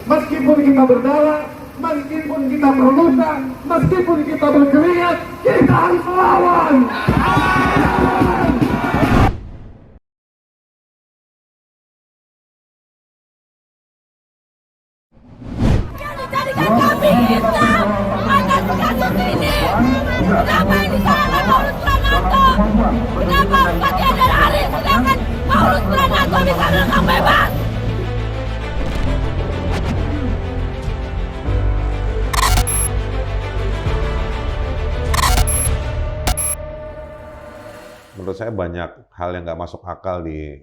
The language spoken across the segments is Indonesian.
Meskipun kita berdarah, meskipun kita berluka, meskipun kita berkeringat, kita harus melawan. Jadikan kami hitam atas kasus ini. Kenapa yang disalahkan Paulus Prananto? Kenapa Fathia dan Haris sedangkan Paulus Prananto bisa menangkap bebas? Menurut saya banyak hal yang nggak masuk akal di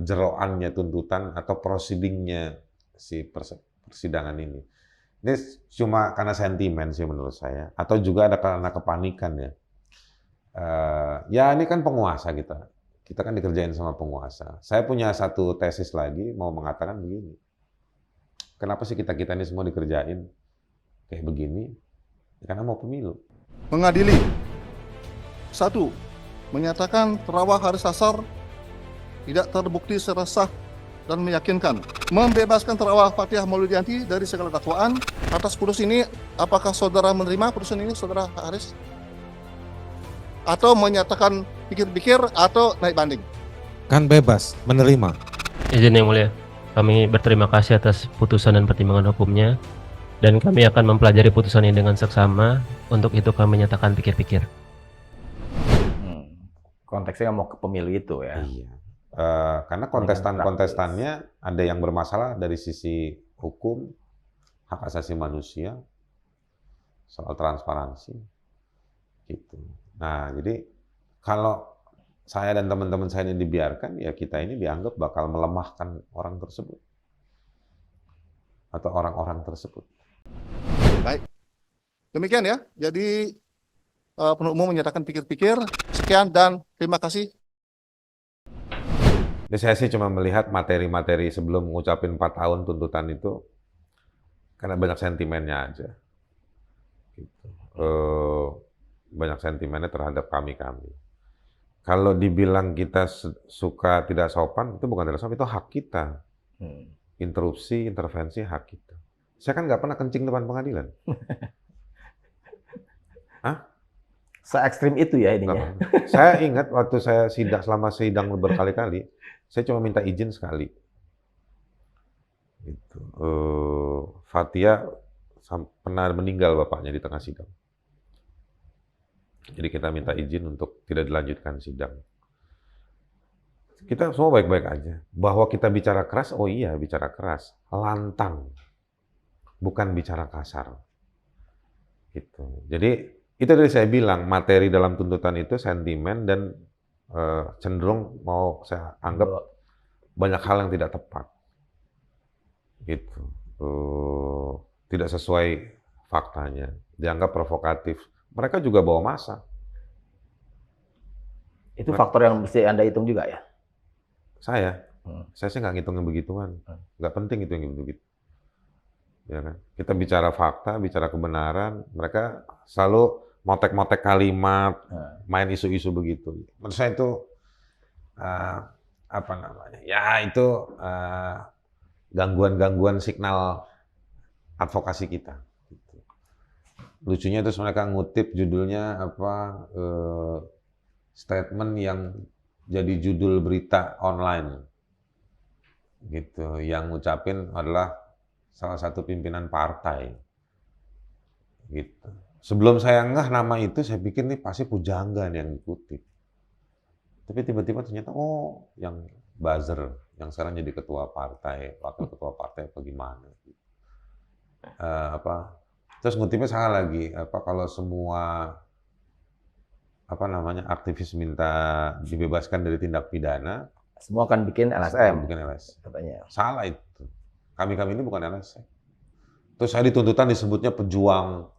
jeroannya tuntutan atau proceedingnya si persidangan ini. Ini cuma karena sentimen sih menurut saya, atau juga ada karena kepanikan ya. Ya ini kan penguasa kita kan dikerjain sama penguasa. Saya punya satu tesis lagi mau mengatakan begini. Kenapa sih kita ini semua dikerjain kayak begini? Ya, karena mau pemilu. Mengadili. 1. Menyatakan terdakwa Haris Azhar tidak terbukti secara sah dan meyakinkan. Membebaskan terdakwa Fathia Maulidiyanti dari segala dakwaan. Atas putus ini, apakah saudara menerima putusan ini, saudara Haris? Atau menyatakan pikir-pikir atau naik banding? Kan bebas, menerima. Izin yang mulia, kami berterima kasih atas putusan dan pertimbangan hukumnya, dan kami akan mempelajari putusan ini dengan seksama. Untuk itu kami menyatakan pikir-pikir. Konteksnya mau ke pemilu itu ya. Iya. Karena kontestan-kontestannya ada yang bermasalah dari sisi hukum, hak asasi manusia, soal transparansi, gitu. Nah, jadi kalau saya dan teman-teman saya ini dibiarkan, ya kita ini dianggap bakal melemahkan orang tersebut atau orang-orang tersebut. Baik. Demikian ya. Jadi penuntut umum menyatakan pikir-pikir. Sekian dan terima kasih. Jadi saya sih cuma melihat materi-materi sebelum mengucapin 4 tahun tuntutan itu, karena banyak sentimennya aja. Gitu. Banyak sentimennya terhadap kami. Kalau dibilang kita suka tidak sopan, itu bukan tidak sopan, itu hak kita. Interupsi, intervensi, hak kita. Saya kan nggak pernah kencing depan pengadilan. Hah? Se-ekstrim itu ya ininya. Saya ingat waktu saya selama sidang berkali-kali, saya cuma minta izin sekali. Gitu. Fathia pernah meninggal bapaknya di tengah sidang. Jadi kita minta izin untuk tidak dilanjutkan sidang. Kita semua baik-baik aja. Bahwa kita bicara keras, oh iya bicara keras. Lantang. Bukan bicara kasar. Gitu. Jadi itu tadi saya bilang, materi dalam tuntutan itu sentimen dan cenderung mau saya anggap banyak hal yang tidak tepat. Gitu. Tidak sesuai faktanya. Dianggap provokatif. Mereka juga bawa massa. Itu faktor yang mesti Anda hitung juga ya? Saya sih nggak ngitungin begituan. Nggak penting itu yang begitu. Ya kan? Kita bicara fakta, bicara kebenaran, mereka selalu motek-motek kalimat, main isu-isu begitu. Menurut saya itu apa namanya? Ya itu gangguan-gangguan signal advokasi kita. Gitu. Lucunya itu mereka ngutip judulnya apa? Statement yang jadi judul berita online. Gitu. Yang ngucapin adalah salah satu pimpinan partai. Gitu. Sebelum saya ngeh nama itu, saya pikir nih pasti Pujangga nih yang dikutip. Tapi tiba-tiba ternyata, oh yang buzzer, yang sekarang jadi ketua partai, wakil ketua partai apa gimana. Terus ngutipnya salah lagi, kalau semua aktivis minta dibebaskan dari tindak pidana, Semua akan bikin LSM. Bikin LSM. Katanya. Salah itu. Kami ini bukan LSM. Terus saya dituntutan disebutnya pejuang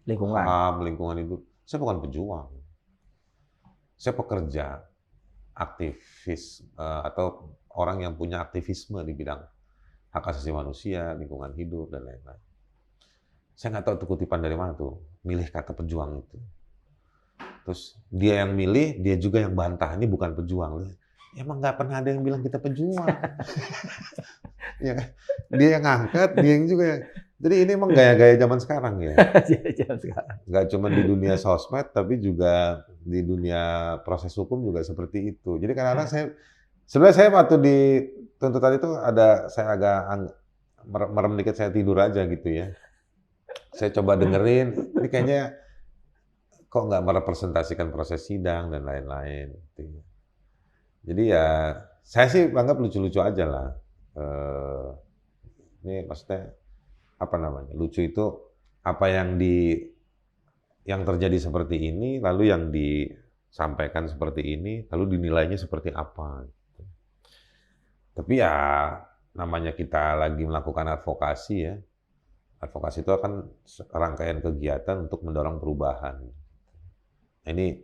Lingkungan. lingkungan hidup. Saya bukan pejuang. Saya pekerja, aktivis, atau orang yang punya aktivisme di bidang hak asasi manusia, lingkungan hidup, dan lain-lain. Saya nggak tahu itu kutipan dari mana tuh, milih kata pejuang itu. Terus dia yang milih, dia juga yang bantah, ini bukan pejuang. emang nggak pernah ada yang bilang kita pejuang. Ya, dia yang ngangkat, dia yang juga. Jadi ini emang gaya-gaya zaman sekarang ya. Jangan sekarang. Nggak cuma di dunia sosmed, tapi juga di dunia proses hukum juga seperti itu. Jadi kadang-kadang sebenarnya saya waktu di tuntutan itu saya agak merem dikit, saya tidur aja gitu ya. Saya coba dengerin, ini kayaknya kok nggak merepresentasikan proses sidang dan lain-lain. Gitu. Jadi ya saya sih anggap lucu-lucu aja lah. Ini maksudnya apa namanya? Lucu itu apa yang terjadi seperti ini, lalu yang disampaikan seperti ini, lalu dinilainya seperti apa. Gitu. Tapi ya namanya kita lagi melakukan advokasi ya. Advokasi itu akan rangkaian kegiatan untuk mendorong perubahan. Ini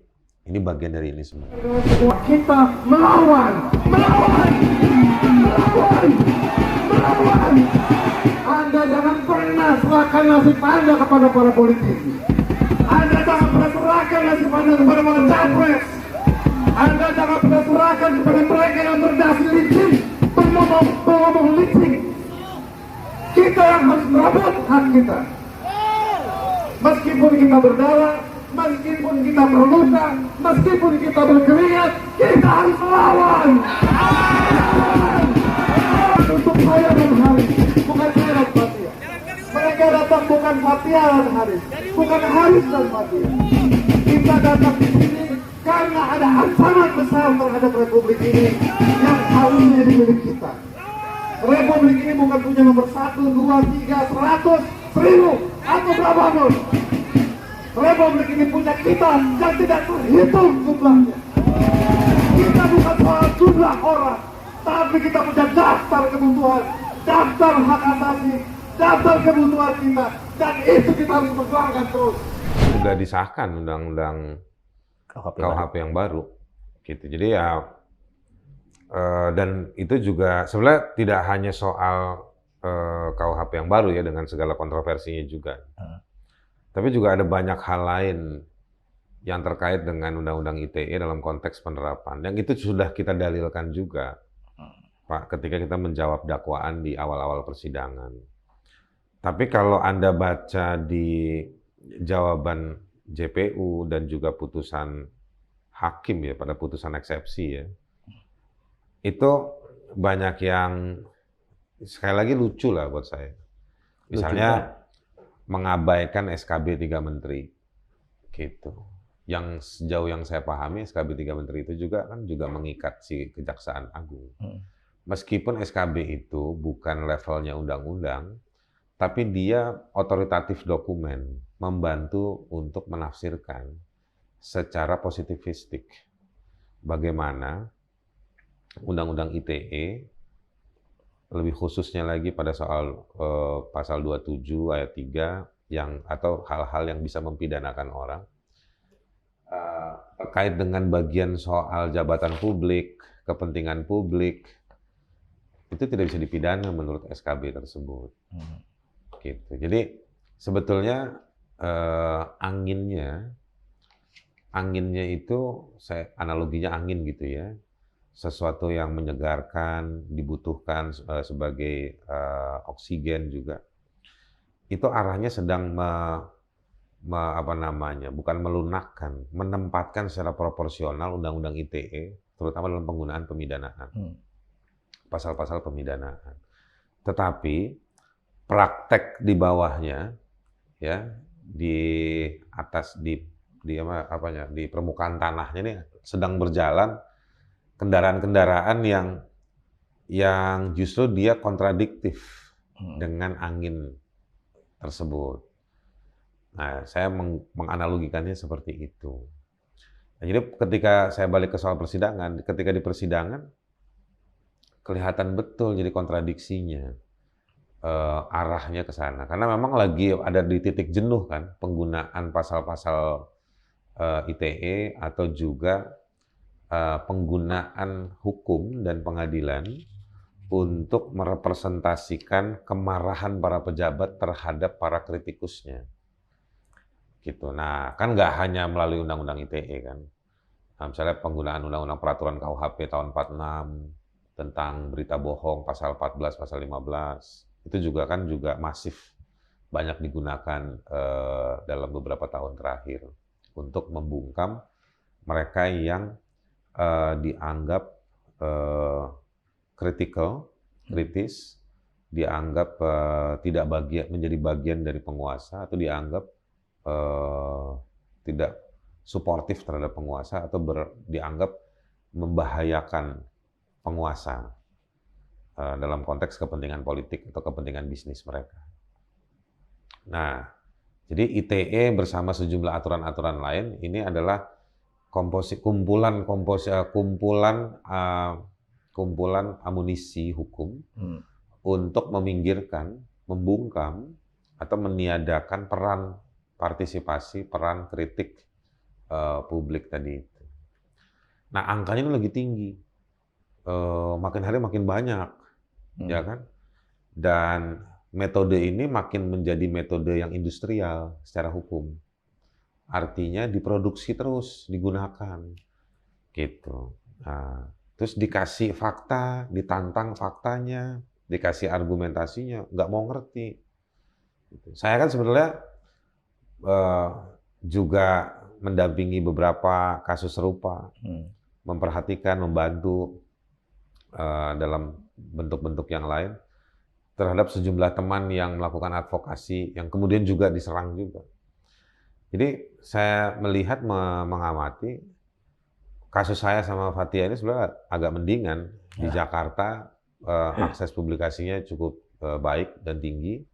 bagian dari ini semua. Kita melawan. Anda jangan pernah serahkan nasib Anda kepada para politisi. Anda jangan pernah serahkan nasib Anda kepada para capres. Anda jangan pernah serahkan kepada mereka yang berdasi licin, berngomong licin. Kita yang harus merebut hak kita. Meskipun kita berdarah, meskipun kita berluka, meskipun kita berkeringat, kita harus melawan. Untuk saya dan Haris, bukan saya dan Fathia. Mereka datang bukan Fathia dan Haris, bukan Haris dan Fathia. Kita datang di sini karena ada ancaman besar terhadap Republik ini yang harusnya dimiliki kita. Republik ini bukan punya nomor 1, 2, 3, 100, 1000, atau berapapun. Republik ini punya kita yang tidak terhitung jumlahnya. Kita bukan soal jumlah orang, tapi kita punya daftar kebutuhan, daftar hak asasi, daftar kebutuhan kita, dan itu kita harus perjuangkan terus. Sudah disahkan undang-undang KUHP yang baru, gitu. Jadi ya, dan itu juga sebenarnya tidak hanya soal KUHP yang baru ya dengan segala kontroversinya juga. Tapi juga ada banyak hal lain yang terkait dengan Undang-Undang ITE dalam konteks penerapan. Yang itu sudah kita dalilkan juga, Pak, ketika kita menjawab dakwaan di awal-awal persidangan. Tapi kalau Anda baca di jawaban JPU dan juga putusan hakim ya, pada putusan eksepsi ya, itu banyak yang sekali lagi lucu lah buat saya. Misalnya mengabaikan SKB 3 Menteri, gitu. Yang sejauh yang saya pahami SKB 3 Menteri itu juga kan juga mengikat si Kejaksaan Agung. Meskipun SKB itu bukan levelnya undang-undang, tapi dia otoritatif dokumen, membantu untuk menafsirkan secara positivistik bagaimana Undang-Undang ITE, lebih khususnya lagi pada soal pasal 27 ayat 3 atau hal-hal yang bisa mempidanakan orang terkait dengan bagian soal jabatan publik, kepentingan publik, itu tidak bisa dipidana menurut SKB tersebut. Gitu. Jadi sebetulnya anginnya itu analoginya angin gitu ya. Sesuatu yang menyegarkan, dibutuhkan sebagai oksigen juga. Itu arahnya sedang bukan melunakkan, menempatkan secara proporsional Undang-Undang ITE, terutama dalam penggunaan pemidanaan, pasal-pasal pemidanaan. Tetapi praktek di bawahnya, ya di atas di permukaan tanahnya ini sedang berjalan kendaraan-kendaraan yang justru dia kontradiktif dengan angin tersebut. Nah, saya menganalogikannya seperti itu. Nah, jadi ketika saya balik ke soal persidangan, ketika di persidangan kelihatan betul jadi kontradiksinya arahnya ke sana. Karena memang lagi ada di titik jenuh kan penggunaan pasal-pasal ITE atau juga penggunaan hukum dan pengadilan untuk merepresentasikan kemarahan para pejabat terhadap para kritikusnya. Gitu. Nah, kan nggak hanya melalui Undang-Undang ITE kan. Misalnya penggunaan Undang-Undang Peraturan KUHP tahun 46 tentang berita bohong pasal 14, pasal 15 itu juga kan juga masif banyak digunakan dalam beberapa tahun terakhir untuk membungkam mereka yang dianggap kritis, dianggap tidak menjadi bagian dari penguasa atau dianggap tidak suportif terhadap penguasa atau dianggap membahayakan penguasa dalam konteks kepentingan politik atau kepentingan bisnis mereka. Nah, jadi ITE bersama sejumlah aturan-aturan lain ini adalah kumpulan amunisi hukum untuk meminggirkan, membungkam atau meniadakan peran partisipasi, peran kritik publik tadi itu. Nah, angkanya ini lagi tinggi. Makin hari makin banyak, ya kan? Dan metode ini makin menjadi metode yang industrial secara hukum. Artinya diproduksi terus, digunakan, gitu. Nah, terus dikasih fakta, ditantang faktanya, dikasih argumentasinya, nggak mau ngerti. Saya kan sebenarnya juga mendampingi beberapa kasus serupa, memperhatikan, membantu dalam bentuk-bentuk yang lain terhadap sejumlah teman yang melakukan advokasi yang kemudian juga diserang juga. Jadi saya melihat, mengamati kasus saya sama Fathia ini sebenarnya agak mendingan. Di Jakarta akses publikasinya cukup baik dan tinggi,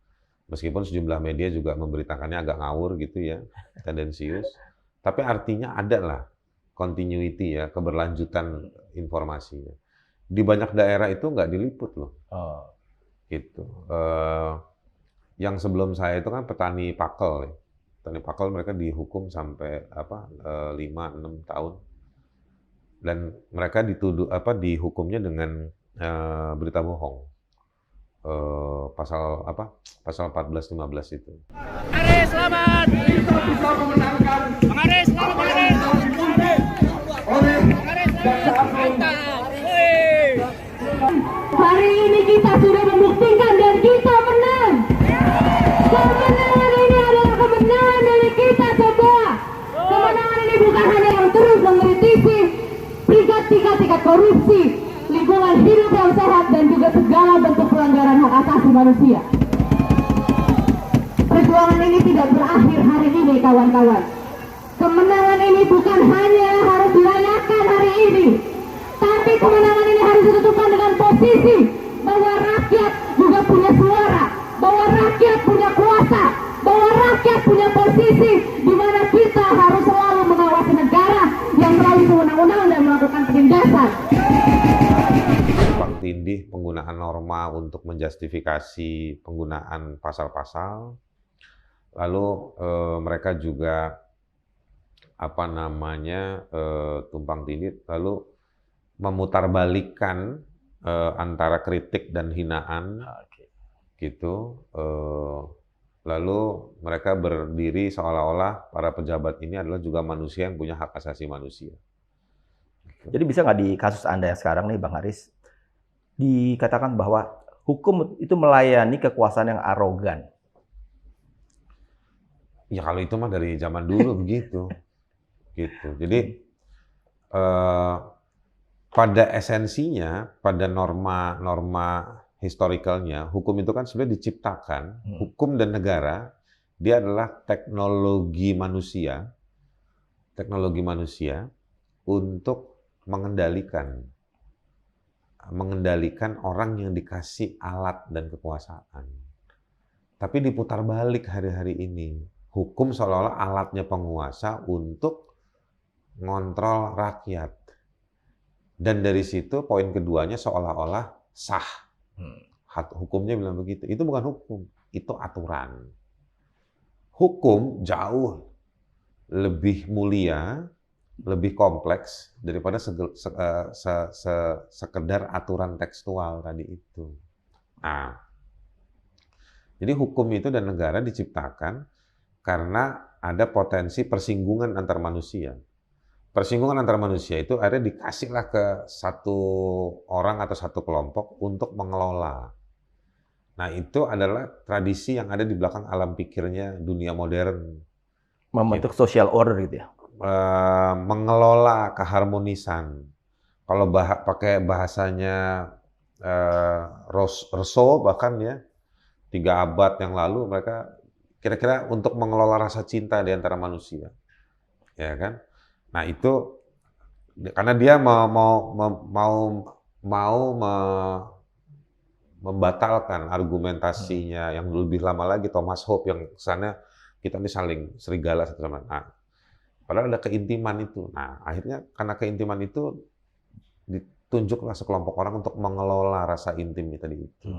meskipun sejumlah media juga memberitakannya agak ngawur gitu ya, tendensius. Tapi artinya ada lah continuity ya, keberlanjutan informasinya. Di banyak daerah itu nggak diliput loh. Gitu. Yang sebelum saya itu kan petani pakel ya. Petani pakel mereka dihukum sampai 5-6 tahun. Dan mereka dihukumnya dengan berita bohong. Pasal 14-15 itu. Aris selamat. Kita bisa memenangkan Bang Aris selamat Bang Aris. oleh jaksa agung. Hari ini kita sudah membuktikan dan kita menang. Kemenangan ini adalah kemenangan dari kita semua. Kemenangan ini bukan hanya yang terus mengkritisi tingkat korupsi, lingkungan hidup yang sehat dan juga segala bentuk pelanggaran hak asasi manusia. Perjuangan ini tidak berakhir hari ini, kawan-kawan. Kemenangan ini bukan hanya harus dirayakan hari ini, tapi kemenangan ini harus ditentukan dengan posisi bahwa rakyat juga punya suara, bahwa rakyat punya kuasa, bahwa rakyat punya posisi di mana kita harus selalu mengawasi negara yang melalui undang-undang dan melakukan penindasan. Tumpang tindih penggunaan norma untuk menjustifikasi penggunaan pasal-pasal. Lalu mereka juga tumpang tindih lalu memutarbalikkan antara kritik dan hinaan, gitu. Lalu mereka berdiri seolah-olah para pejabat ini adalah juga manusia yang punya hak asasi manusia. Jadi bisa nggak di kasus Anda yang sekarang nih, Bang Aris, dikatakan bahwa hukum itu melayani kekuasaan yang arogan? Ya kalau itu mah dari zaman dulu begitu, gitu. Jadi pada esensinya, pada norma historicalnya, hukum itu kan sebenarnya diciptakan. Hukum dan negara dia adalah teknologi manusia untuk mengendalikan orang yang dikasih alat dan kekuasaan. Tapi diputar balik hari-hari ini. Hukum seolah-olah alatnya penguasa untuk ngontrol rakyat. Dan dari situ poin keduanya seolah-olah sah. Hukumnya bilang begitu. Itu bukan hukum, itu aturan. Hukum jauh lebih mulia, lebih kompleks daripada sekedar aturan tekstual tadi itu. Nah, jadi hukum itu dan negara diciptakan karena ada potensi persinggungan antar manusia. persinggungan antar manusia itu akhirnya dikasihlah ke satu orang atau satu kelompok untuk mengelola. Nah, itu adalah tradisi yang ada di belakang alam pikirnya dunia modern. Membentuk social order gitu ya. Mengelola keharmonisan. Kalau pakai bahasanya Rousseau bahkan ya, 3 abad yang lalu mereka kira-kira untuk mengelola rasa cinta di antara manusia. Ya kan? Nah, itu karena dia mau membatalkan argumentasinya yang lebih lama lagi Thomas Hobbes yang kesannya kita ini saling serigala satu sama lain. Nah, padahal ada keintiman itu. Nah, akhirnya karena keintiman itu ditunjuklah sekelompok orang untuk mengelola rasa intim tadi itu.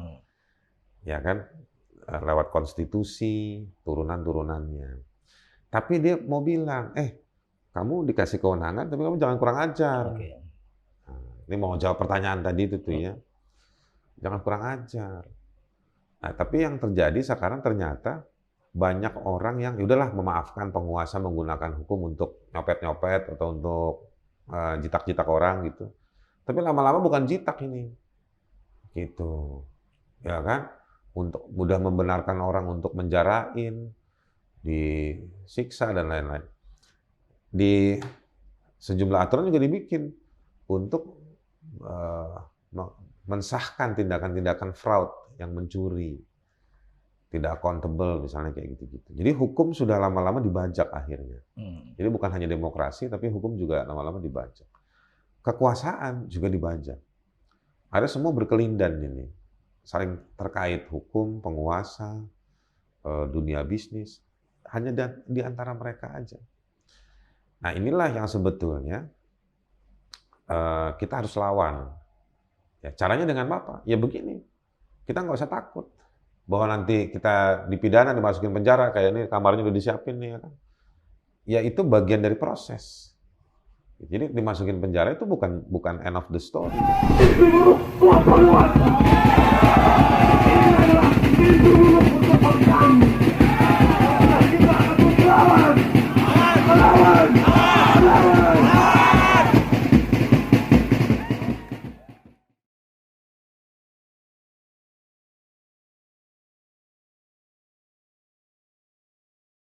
Ya kan? Lewat konstitusi, turunan-turunannya. Tapi dia mau bilang, kamu dikasih kewenangan, tapi kamu jangan kurang ajar. Oke. Nah, ini mau jawab pertanyaan tadi itu tuh ya. Jangan kurang ajar. Nah, tapi yang terjadi sekarang ternyata banyak orang yang udahlah memaafkan penguasa menggunakan hukum untuk nyopet-nyopet atau untuk jitak-jitak orang gitu. Tapi lama-lama bukan jitak ini. Gitu. Ya kan? Untuk mudah membenarkan orang untuk menjarain, disiksa dan lain-lain. Di sejumlah aturan juga dibikin untuk mensahkan tindakan-tindakan fraud yang mencuri, tidak accountable misalnya kayak gitu-gitu. Jadi hukum sudah lama-lama dibajak akhirnya. Jadi bukan hanya demokrasi, tapi hukum juga lama-lama dibajak. Kekuasaan juga dibajak. Ada semua berkelindan ini, saling terkait hukum, penguasa, dunia bisnis, hanya di antara mereka aja. Nah, inilah yang sebetulnya kita harus lawan. Ya, caranya dengan apa? Ya begini, kita nggak usah takut bahwa nanti kita dipidana, dimasukin penjara, kayak ini kamarnya udah disiapin nih ya kan. Ya itu bagian dari proses. Jadi dimasukin penjara itu bukan end of the story. Ini adalah pintu untuk